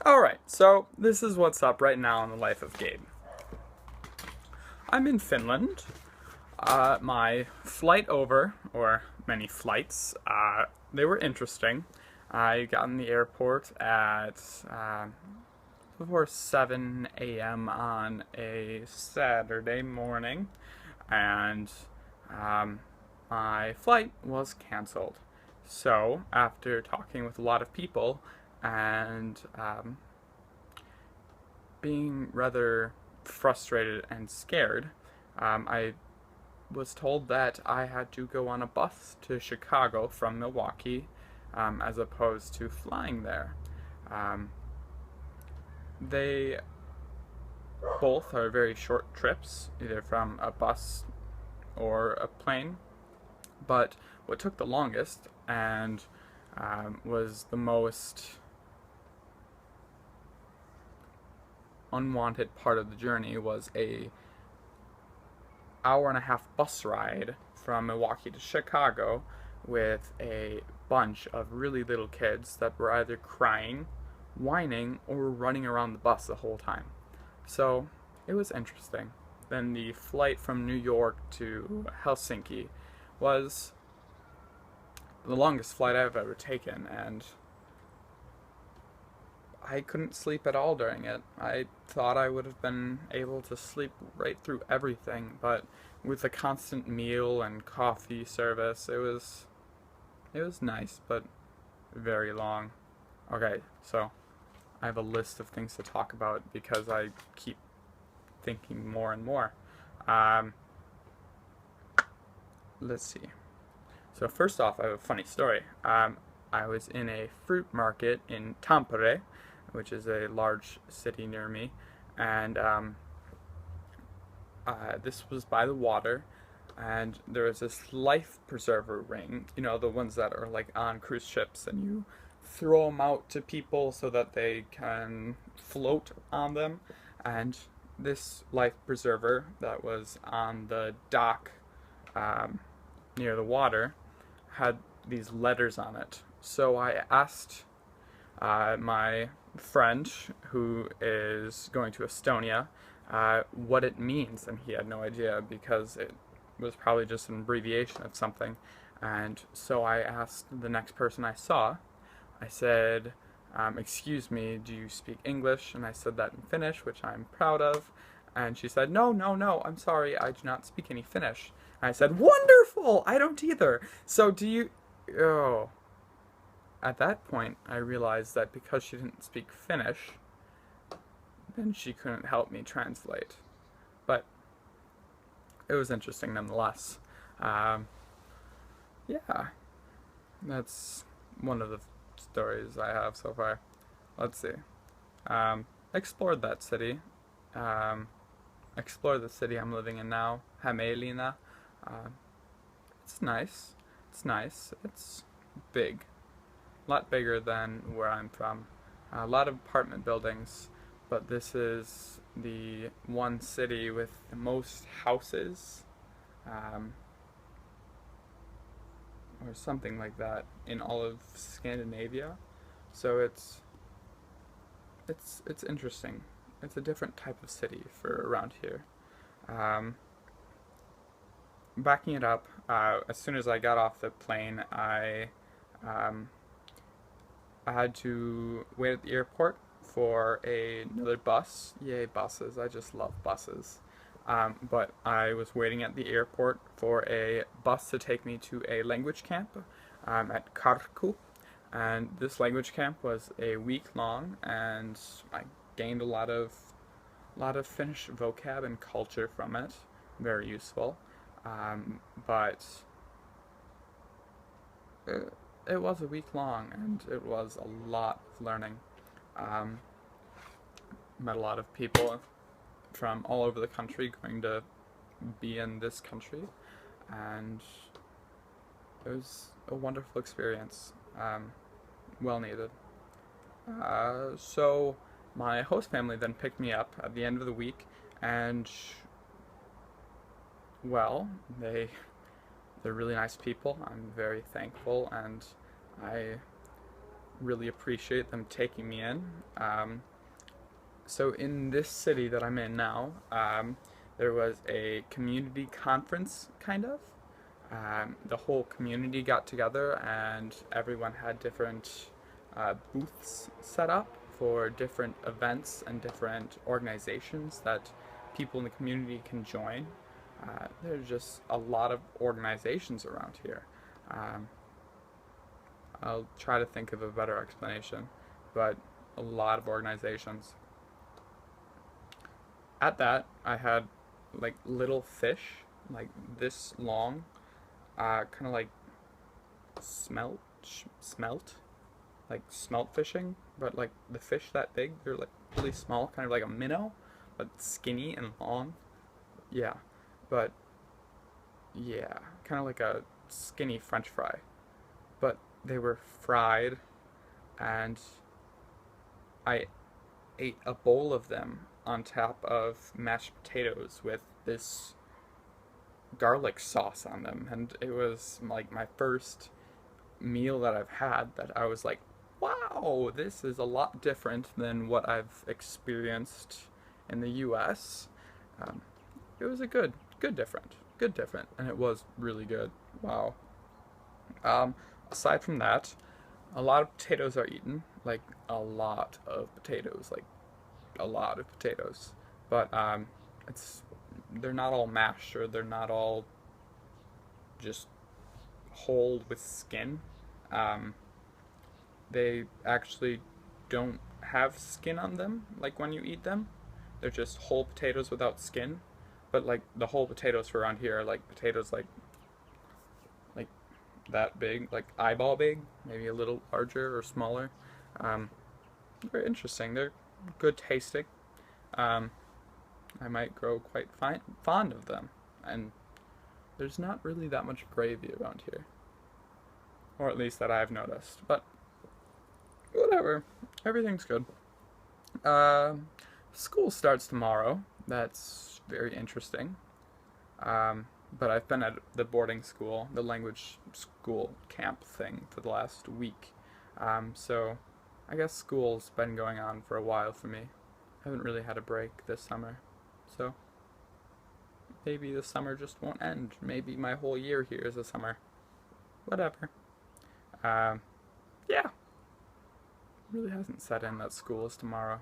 Alright, so this is what's up right now in the life of Gabe. I'm in Finland. My flight over, or many flights, they were interesting. I got in the airport at before 7 a.m. on a Saturday morning, and my flight was canceled. So, after talking with a lot of people and being rather frustrated and scared, I was told that I had to go on a bus to Chicago from Milwaukee as opposed to flying there. Um, they both are very short trips, either from a bus or a plane, but what took the longest and was the most unwanted part of the journey was a hour-and-a-half bus ride from Milwaukee to Chicago with a bunch of really little kids that were either crying, whining, or running around the bus the whole time. So it was interesting. Then the flight from New York to Helsinki was the longest flight I've ever taken, and I couldn't sleep at all during it. I thought I would have been able to sleep right through everything, but with the constant meal and coffee service, it was nice, but very long. Okay, so I have a list of things to talk about because I keep thinking more and more. Um, let's see. So first off, I have a funny story. I was in a fruit market in Tampere, which is a large city near me, and this was by the water, and there was this life preserver ring, the ones that are like on cruise ships, and you throw them out to people so that they can float on them, and this life preserver that was on the dock um, near the water had these letters on it. So I asked my friend who is going to Estonia what it means, and he had no idea because it was probably just an abbreviation of something. And so I asked the next person I saw, I said, excuse me, do you speak English? And I said that in Finnish, which I'm proud of. And she said, no, no, no, I'm sorry, I do not speak any Finnish. And I said, wonderful, I don't either. So do you, oh. At that point, I realized that because she didn't speak Finnish, then she couldn't help me translate. But it was interesting nonetheless. Um, yeah, that's one of the stories I have so far. Let's see. Explored that city. Um, explored the city I'm living in now, Hämeenlinna. Uh, it's nice. It's nice. It's big. A lot bigger than where I'm from. A lot of apartment buildings, but this is the one city with the most houses, um, or something like that, in all of Scandinavia. So it's interesting. It's a different type of city for around here. Um, Backing it up, as soon as I got off the plane, um, I had to wait at the airport for another bus. Yay, buses. I just love buses. But I was waiting at the airport for a bus to take me to a language camp at Karku. And this language camp was a week long, and I gained a lot of Finnish vocab and culture from it. Very useful. But it was a week long, and it was a lot of learning. Um, Met a lot of people from all over the country going to be in this country, and it was a wonderful experience. Well needed. So my host family then picked me up at the end of the week, and well, they're really nice people. I'm very thankful, and I really appreciate them taking me in. So in this city that I'm in now, there was a community conference, kind of. The whole community got together and everyone had different booths set up for different events and different organizations that people in the community can join. There's just a lot of organizations around here. Um, I'll try to think of a better explanation, but a lot of organizations. At that, I had like little fish, like this long, kind of like smelt, like smelt fishing, but like the fish that big, they're like really small, kind of like a minnow, but skinny and long. Yeah, but yeah, kind of like a skinny French fry, but they were fried, and I ate a bowl of them on top of mashed potatoes with this garlic sauce on them, and it was like my first meal that I've had that I was like, wow, this is a lot different than what I've experienced in the US. Um, it was a good different, and it was really good. Wow. Um, Aside from that, a lot of potatoes are eaten, like a lot of potatoes, like a lot of potatoes. But it's they're not all mashed or they're not all just whole with skin. Um, they actually don't have skin on them, like when you eat them. They're just whole potatoes without skin. But like the whole potatoes for around here are like potatoes like that big, like eyeball big, maybe a little larger or smaller. Um, they're interesting. They're good tasting. Um, I might grow quite fond of them. And there's not really that much gravy around here, or at least that I've noticed. But whatever, everything's good. Um, School starts tomorrow. That's very interesting. But I've been at the boarding school, the language school camp thing for the last week. So I guess school's been going on for a while for me. I haven't really had a break this summer. So maybe the summer just won't end. Maybe my whole year here is a summer. Whatever. Um, yeah, really hasn't set in that school is tomorrow.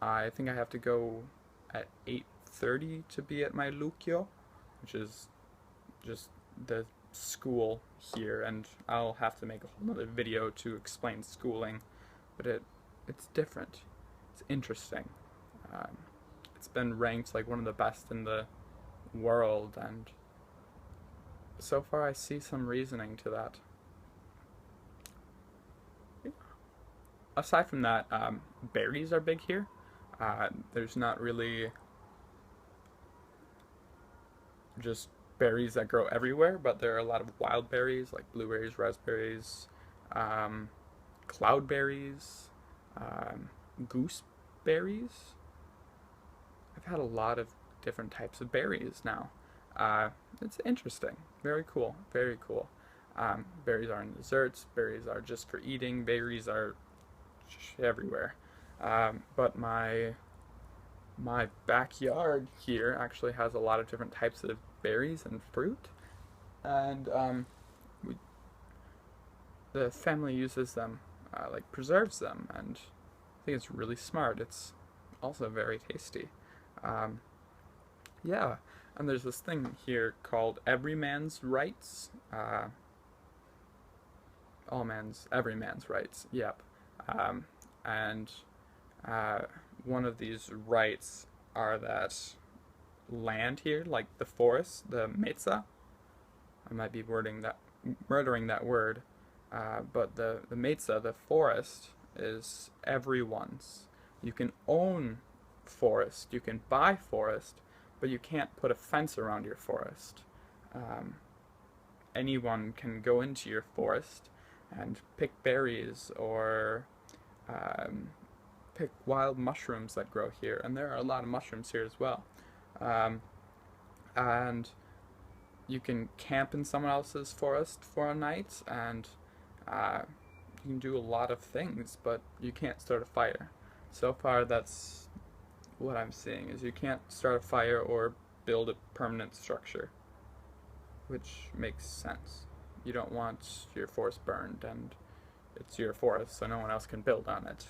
I think I have to go at 8:30 to be at my Lukio, which is just the school here, and I'll have to make a whole other video to explain schooling, but it's different. It's interesting. Um, it's been ranked like one of the best in the world, and so far I see some reasoning to that. Aside from that, berries are big here. There's not really just berries that grow everywhere, but there are a lot of wild berries like blueberries, raspberries, um, cloudberries, um, gooseberries. I've had a lot of different types of berries now. It's interesting. Very cool. Very cool. Berries are in desserts. Berries are just for eating. Berries are everywhere. But my backyard here actually has a lot of different types of berries and fruit, and we, the family uses them, like preserves them, and I think it's really smart. It's also very tasty. Um, yeah, and there's this thing here called Every Man's Rights. Every man's rights. Yep. Um, and uh, one of these rights are that land here, like the forest, the mesa. I might be murdering that word, but the mesa, the forest, is everyone's. You can own forest, you can buy forest, but you can't put a fence around your forest. Um, Anyone can go into your forest and pick berries or um, pick wild mushrooms that grow here, and there are a lot of mushrooms here as well. Um, and you can camp in someone else's forest for a night and uh, you can do a lot of things, but you can't start a fire. So far, that's what I'm seeing, is you can't start a fire or build a permanent structure, which makes sense. You don't want your forest burned, and it's your forest, so no one else can build on it.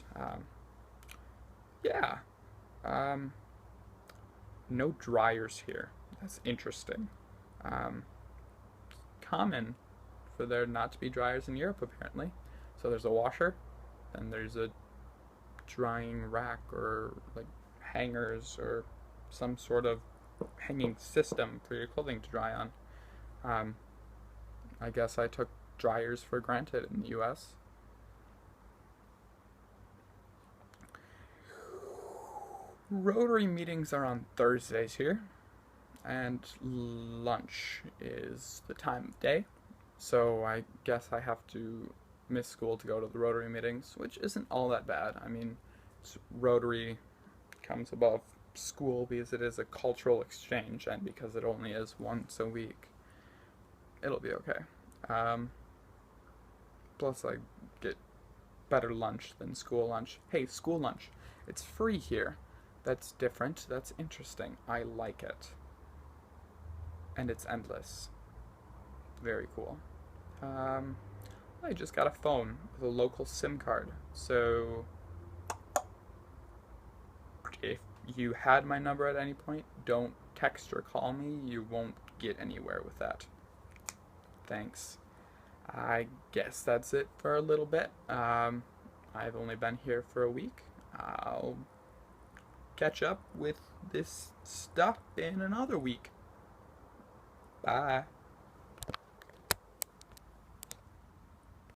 Yeah. Um, no dryers here. That's interesting. Um, Common for there not to be dryers in Europe, apparently. So there's a washer, and there's a drying rack or like hangers or some sort of hanging system for your clothing to dry on. Um, I guess I took dryers for granted in the US. Rotary meetings are on Thursdays here, and lunch is the time of day. So I guess I have to miss school to go to the Rotary meetings, which isn't all that bad. I mean, Rotary comes above school because it is a cultural exchange and because it only is once a week. It'll be okay. Um, Plus, I get better lunch than school lunch. Hey, school lunch. It's free here. That's different. That's interesting. I like it. And it's endless. Very cool. Um, I just got a phone with a local SIM card. So if you had my number at any point, don't text or call me. You won't get anywhere with that. Thanks. I guess that's it for a little bit. I've only been here for a week. I'll catch up with this stuff in another week. Bye.